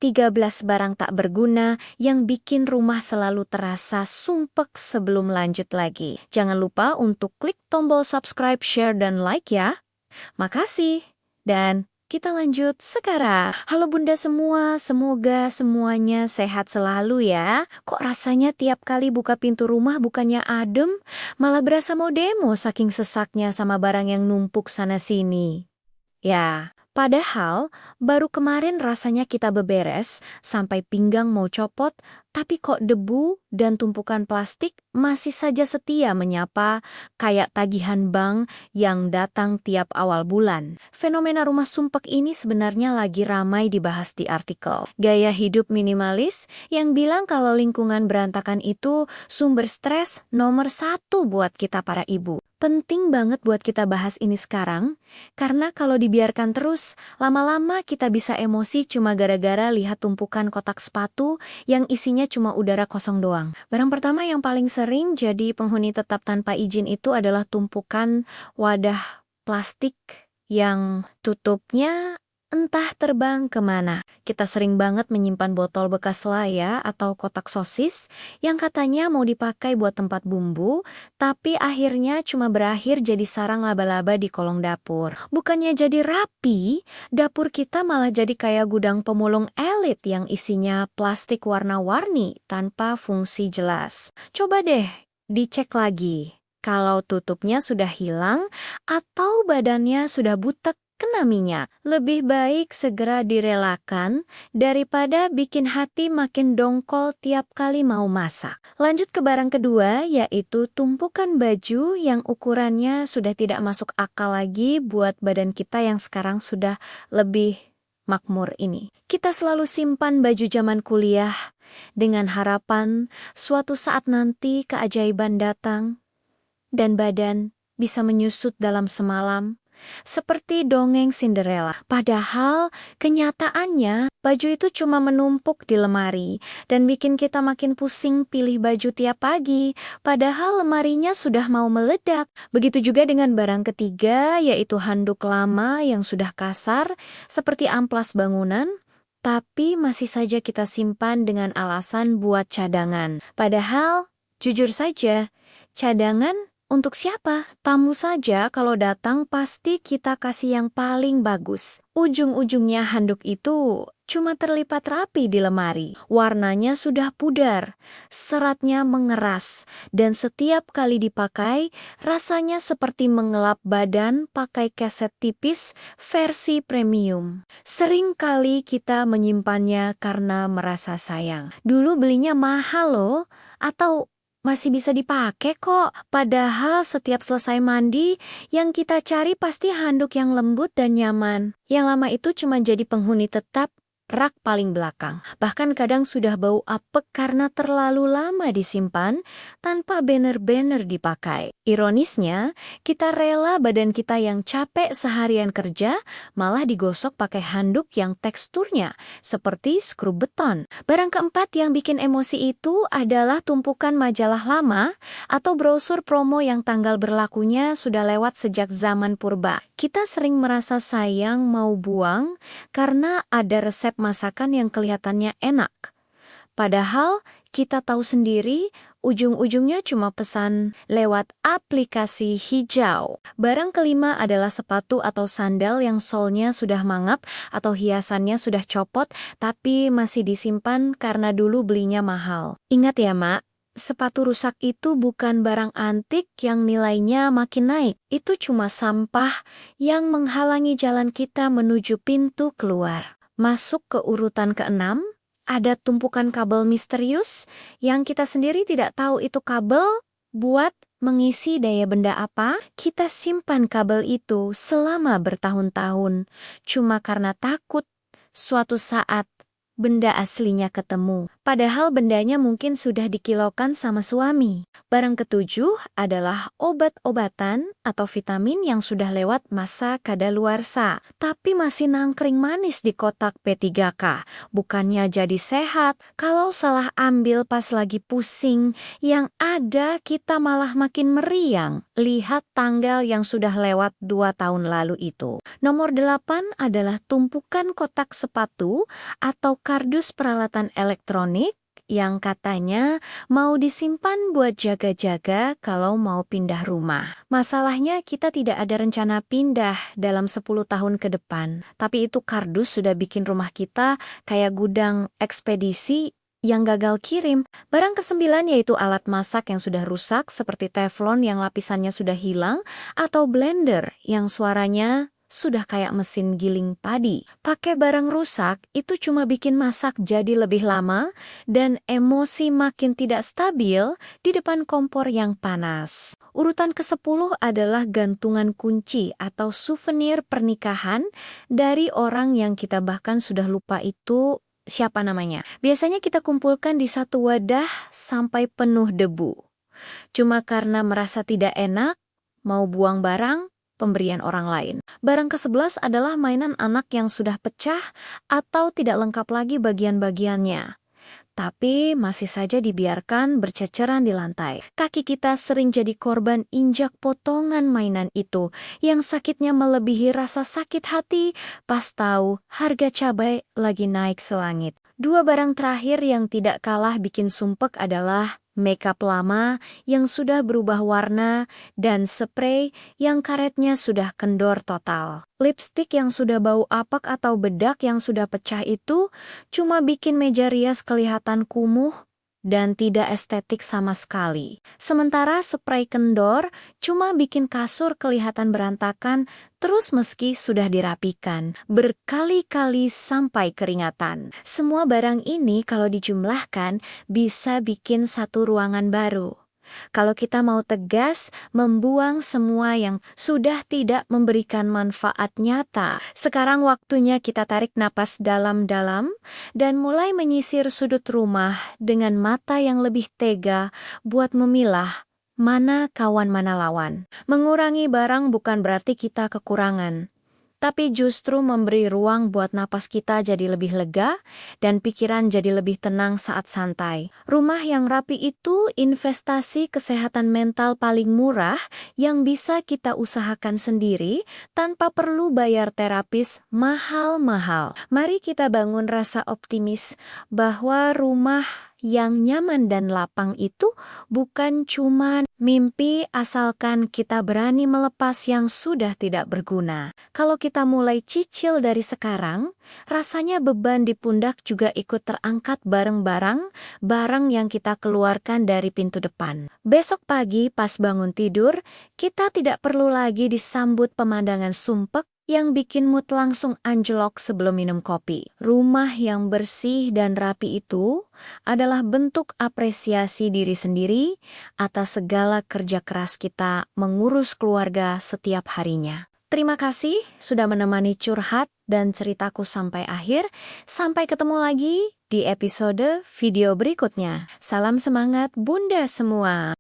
13 barang tak berguna yang bikin rumah selalu terasa sumpek sebelum lanjut lagi. Jangan lupa untuk klik tombol subscribe, share, dan like ya. Makasih. Dan kita lanjut sekarang. Halo Bunda semua, semoga semuanya sehat selalu ya. Kok rasanya tiap kali buka pintu rumah bukannya adem, malah berasa mau demo saking sesaknya sama barang yang numpuk sana-sini. Ya, padahal baru kemarin rasanya kita beberes sampai pinggang mau copot, tapi kok debu dan tumpukan plastik masih saja setia menyapa kayak tagihan bank yang datang tiap awal bulan. Fenomena rumah sumpek ini sebenarnya lagi ramai dibahas di artikel. Gaya hidup minimalis yang bilang kalau lingkungan berantakan itu sumber stres nomor satu buat kita para ibu. Penting banget buat kita bahas ini sekarang, karena kalau dibiarkan terus, lama-lama kita bisa emosi cuma gara-gara lihat tumpukan kotak sepatu yang isinya cuma udara kosong doang. Barang pertama yang paling sering jadi penghuni tetap tanpa izin itu adalah tumpukan wadah plastik yang tutupnya entah terbang kemana. Kita sering banget menyimpan botol bekas laya atau kotak sosis yang katanya mau dipakai buat tempat bumbu, tapi akhirnya cuma berakhir jadi sarang laba-laba di kolong dapur. Bukannya jadi rapi, dapur kita malah jadi kayak gudang pemulung elit yang isinya plastik warna-warni tanpa fungsi jelas. Coba deh dicek lagi. Kalau tutupnya sudah hilang atau badannya sudah butek kena minyak, lebih baik segera direlakan daripada bikin hati makin dongkol tiap kali mau masak. Lanjut ke barang kedua, yaitu tumpukan baju yang ukurannya sudah tidak masuk akal lagi buat badan kita yang sekarang sudah lebih makmur ini. Kita selalu simpan baju zaman kuliah dengan harapan suatu saat nanti keajaiban datang dan badan bisa menyusut dalam semalam. Seperti dongeng Cinderella. Padahal kenyataannya baju itu cuma menumpuk di lemari dan bikin kita makin pusing pilih baju tiap pagi. Padahal lemarinya sudah mau meledak. Begitu juga dengan barang ketiga, yaitu handuk lama yang sudah kasar seperti amplas bangunan, tapi masih saja kita simpan dengan alasan buat cadangan. Padahal jujur saja, cadangan untuk siapa? Tamu saja kalau datang pasti kita kasih yang paling bagus. Ujung-ujungnya handuk itu cuma terlipat rapi di lemari. Warnanya sudah pudar, seratnya mengeras, dan setiap kali dipakai rasanya seperti mengelap badan pakai keset tipis versi premium. Sering kali kita menyimpannya karena merasa sayang. Dulu belinya mahal loh, atau masih bisa dipakai kok. Padahal setiap selesai mandi, yang kita cari pasti handuk yang lembut dan nyaman. Yang lama itu cuma jadi penghuni tetap rak paling belakang. Bahkan kadang sudah bau apek karena terlalu lama disimpan tanpa bener-bener dipakai. Ironisnya, kita rela badan kita yang capek seharian kerja malah digosok pakai handuk yang teksturnya seperti skru beton. Barang keempat yang bikin emosi itu adalah tumpukan majalah lama atau brosur promo yang tanggal berlakunya sudah lewat sejak zaman purba. Kita sering merasa sayang mau buang karena ada resep masakan yang kelihatannya enak. Padahal kita tahu sendiri ujung-ujungnya cuma pesan lewat aplikasi hijau. Barang kelima adalah sepatu atau sandal yang solnya sudah mangap atau hiasannya sudah copot tapi masih disimpan karena dulu belinya mahal. Ingat ya, Mak. Sepatu rusak itu bukan barang antik yang nilainya makin naik. Itu cuma sampah yang menghalangi jalan kita menuju pintu keluar. Masuk ke urutan keenam, ada tumpukan kabel misterius yang kita sendiri tidak tahu itu kabel buat mengisi daya benda apa. Kita simpan kabel itu selama bertahun-tahun cuma karena takut suatu saat benda aslinya ketemu. Padahal bendanya mungkin sudah dikilaukan sama suami. Barang ketujuh adalah obat-obatan atau vitamin yang sudah lewat masa kadaluarsa, tapi masih nangkring manis di kotak P3K. Bukannya jadi sehat, kalau salah ambil pas lagi pusing, yang ada kita malah makin meriang. Lihat tanggal yang sudah lewat 2 tahun lalu itu. Nomor 8 adalah tumpukan kotak sepatu atau kardus peralatan elektronik yang katanya mau disimpan buat jaga-jaga kalau mau pindah rumah. Masalahnya kita tidak ada rencana pindah dalam 10 tahun ke depan. Tapi itu kardus sudah bikin rumah kita kayak gudang ekspedisi yang gagal kirim. Barang kesembilan yaitu alat masak yang sudah rusak seperti teflon yang lapisannya sudah hilang atau blender yang suaranya sudah kayak mesin giling padi. Pakai barang rusak itu cuma bikin masak jadi lebih lama dan emosi makin tidak stabil di depan kompor yang panas. Urutan ke-10 adalah gantungan kunci atau souvenir pernikahan dari orang yang kita bahkan sudah lupa itu siapa namanya. Biasanya kita kumpulkan di satu wadah sampai penuh debu. Cuma karena merasa tidak enak, mau buang barang, pemberian orang lain. Barang ke-11 adalah mainan anak yang sudah pecah atau tidak lengkap lagi bagian-bagiannya. Tapi masih saja dibiarkan berceceran di lantai. Kaki kita sering jadi korban injak potongan mainan itu yang sakitnya melebihi rasa sakit hati pas tahu harga cabai lagi naik selangit. Dua barang terakhir yang tidak kalah bikin sumpek adalah makeup lama yang sudah berubah warna dan spray yang karetnya sudah kendor total. Lipstik yang sudah bau apek atau bedak yang sudah pecah itu cuma bikin meja rias kelihatan kumuh dan tidak estetik sama sekali. Sementara spray kendor cuma bikin kasur kelihatan berantakan terus meski sudah dirapikan, berkali-kali sampai keringatan. Semua barang ini kalau dijumlahkan bisa bikin satu ruangan baru. Kalau kita mau tegas, membuang semua yang sudah tidak memberikan manfaat nyata. Sekarang waktunya kita tarik napas dalam-dalam dan mulai menyisir sudut rumah dengan mata yang lebih tega buat memilah mana kawan mana lawan. Mengurangi barang bukan berarti kita kekurangan, tapi justru memberi ruang buat napas kita jadi lebih lega dan pikiran jadi lebih tenang saat santai. Rumah yang rapi itu investasi kesehatan mental paling murah yang bisa kita usahakan sendiri tanpa perlu bayar terapis mahal-mahal. Mari kita bangun rasa optimis bahwa rumah yang nyaman dan lapang itu bukan cuma mimpi asalkan kita berani melepas yang sudah tidak berguna. Kalau kita mulai cicil dari sekarang, rasanya beban di pundak juga ikut terangkat barang yang kita keluarkan dari pintu depan. Besok pagi pas bangun tidur, kita tidak perlu lagi disambut pemandangan sumpek yang bikin mood langsung anjlok sebelum minum kopi. Rumah yang bersih dan rapi itu adalah bentuk apresiasi diri sendiri atas segala kerja keras kita mengurus keluarga setiap harinya. Terima kasih sudah menemani curhat dan ceritaku sampai akhir. Sampai ketemu lagi di episode video berikutnya. Salam semangat Bunda semua.